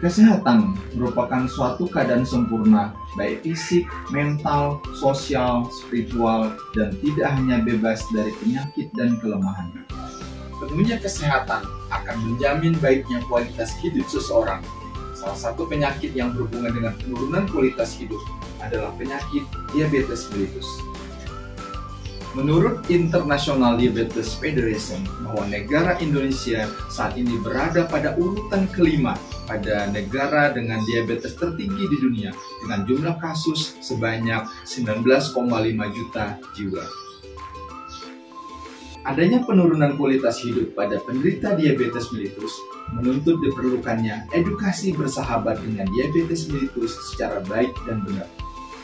Kesehatan merupakan suatu keadaan sempurna, baik fisik, mental, sosial, spiritual, dan tidak hanya bebas dari penyakit dan kelemahan. Penuhnya kesehatan akan menjamin baiknya kualitas hidup seseorang. Salah satu penyakit yang berhubungan dengan penurunan kualitas hidup adalah penyakit diabetes mellitus. Menurut International Diabetes Federation, bahwa negara Indonesia saat ini berada pada urutan kelima pada negara dengan diabetes tertinggi di dunia dengan jumlah kasus sebanyak 19,5 juta jiwa. Adanya penurunan kualitas hidup pada penderita diabetes mellitus menuntut diperlukannya edukasi bersahabat dengan diabetes mellitus secara baik dan benar.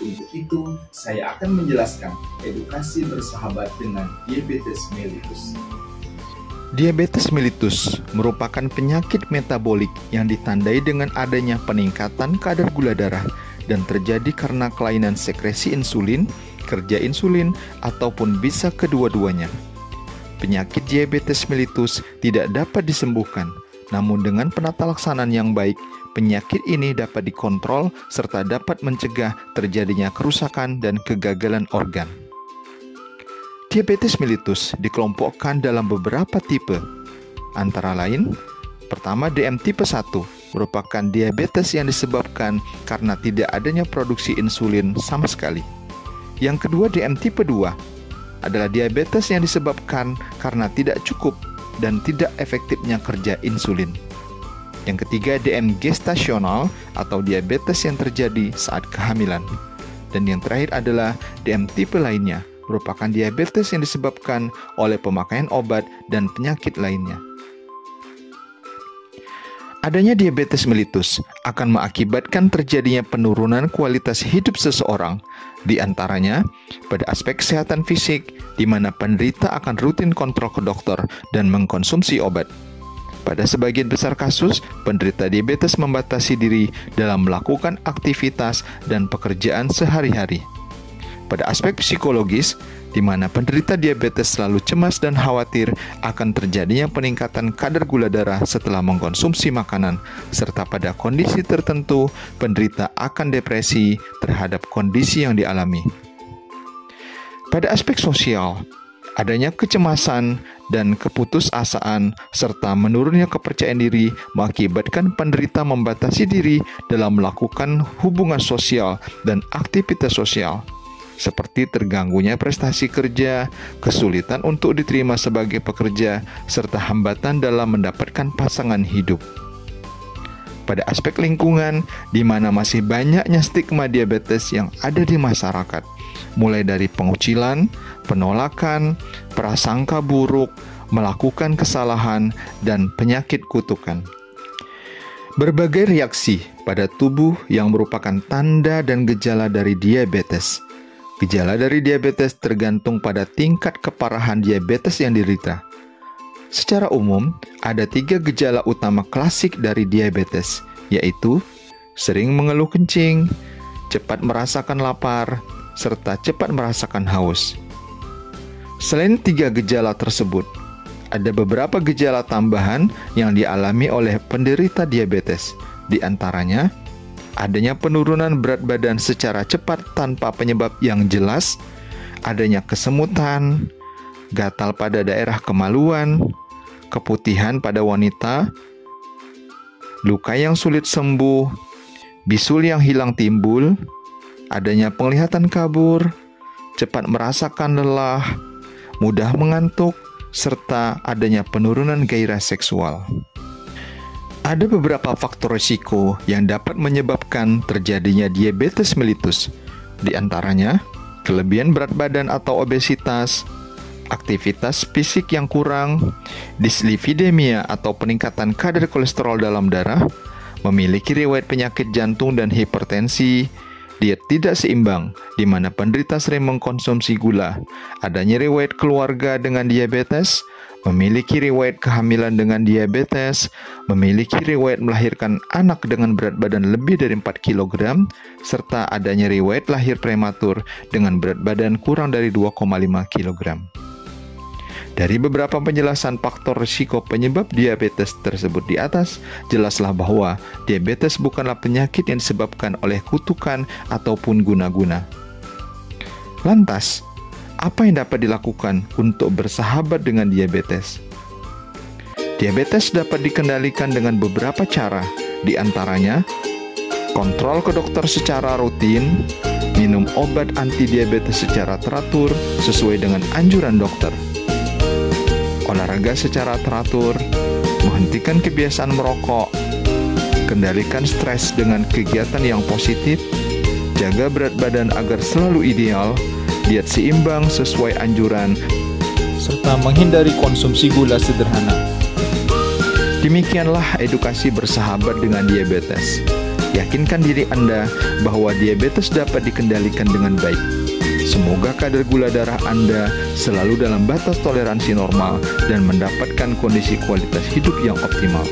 Untuk itu, saya akan menjelaskan edukasi bersahabat dengan diabetes mellitus. Diabetes mellitus merupakan penyakit metabolik yang ditandai dengan adanya peningkatan kadar gula darah dan terjadi karena kelainan sekresi insulin, kerja insulin, ataupun bisa kedua-duanya. Penyakit diabetes mellitus tidak dapat disembuhkan, namun dengan penata laksanaan yang baik, penyakit ini dapat dikontrol serta dapat mencegah terjadinya kerusakan dan kegagalan organ. Diabetes mellitus dikelompokkan dalam beberapa tipe, antara lain, pertama DM tipe 1 merupakan diabetes yang disebabkan karena tidak adanya produksi insulin sama sekali. Yang kedua DM tipe 2 adalah diabetes yang disebabkan karena tidak cukup dan tidak efektifnya kerja insulin. Yang ketiga DM gestasional atau diabetes yang terjadi saat kehamilan. Dan yang terakhir adalah DM tipe lainnya, merupakan diabetes yang disebabkan oleh pemakaian obat dan penyakit lainnya. Adanya diabetes mellitus akan mengakibatkan terjadinya penurunan kualitas hidup seseorang, di antaranya pada aspek kesehatan fisik, di mana penderita akan rutin kontrol ke dokter dan mengkonsumsi obat. Pada sebagian besar kasus, penderita diabetes membatasi diri dalam melakukan aktivitas dan pekerjaan sehari-hari. Pada aspek psikologis, di mana penderita diabetes selalu cemas dan khawatir akan terjadinya peningkatan kadar gula darah setelah mengkonsumsi makanan, serta pada kondisi tertentu, penderita akan depresi terhadap kondisi yang dialami. Pada aspek sosial, adanya kecemasan dan keputusasaan serta menurunnya kepercayaan diri mengakibatkan penderita membatasi diri dalam melakukan hubungan sosial dan aktivitas sosial, seperti terganggunya prestasi kerja, kesulitan untuk diterima sebagai pekerja, serta hambatan dalam mendapatkan pasangan hidup. Pada aspek lingkungan, di mana masih banyaknya stigma diabetes yang ada di masyarakat, mulai dari pengucilan, penolakan, prasangka buruk, melakukan kesalahan, dan penyakit kutukan. Berbagai reaksi pada tubuh yang merupakan tanda dan gejala dari diabetes. Gejala dari diabetes tergantung pada tingkat keparahan diabetes yang diderita. Secara umum, ada 3 gejala utama klasik dari diabetes, yaitu sering mengeluh kencing, cepat merasakan lapar, serta cepat merasakan haus. Selain 3 gejala tersebut, ada beberapa gejala tambahan yang dialami oleh penderita diabetes, di antaranya adanya penurunan berat badan secara cepat tanpa penyebab yang jelas, adanya kesemutan, gatal pada daerah kemaluan, keputihan pada wanita, luka yang sulit sembuh, bisul yang hilang timbul, adanya penglihatan kabur, cepat merasakan lelah, mudah mengantuk, serta adanya penurunan gairah seksual. Ada beberapa faktor risiko yang dapat menyebabkan terjadinya diabetes mellitus, di antaranya kelebihan berat badan atau obesitas, aktivitas fisik yang kurang, dislipidemia atau peningkatan kadar kolesterol dalam darah, memiliki riwayat penyakit jantung dan hipertensi, diet tidak seimbang, di mana penderita sering mengkonsumsi gula, adanya riwayat keluarga dengan diabetes, memiliki riwayat kehamilan dengan diabetes, memiliki riwayat melahirkan anak dengan berat badan lebih dari 4 kg, serta adanya riwayat lahir prematur dengan berat badan kurang dari 2,5 kg. Dari beberapa penjelasan faktor risiko penyebab diabetes tersebut di atas, jelaslah bahwa diabetes bukanlah penyakit yang disebabkan oleh kutukan ataupun guna-guna. Lantas, apa yang dapat dilakukan untuk bersahabat dengan diabetes? Diabetes dapat dikendalikan dengan beberapa cara, di antaranya kontrol ke dokter secara rutin, minum obat anti-diabetes secara teratur sesuai dengan anjuran dokter, olahraga secara teratur, menghentikan kebiasaan merokok, kendalikan stres dengan kegiatan yang positif, jaga berat badan agar selalu ideal, diet seimbang sesuai anjuran, serta menghindari konsumsi gula sederhana. Demikianlah edukasi bersahabat dengan diabetes. Yakinkan diri Anda bahwa diabetes dapat dikendalikan dengan baik. Semoga kadar gula darah Anda selalu dalam batas toleransi normal dan mendapatkan kondisi kualitas hidup yang optimal.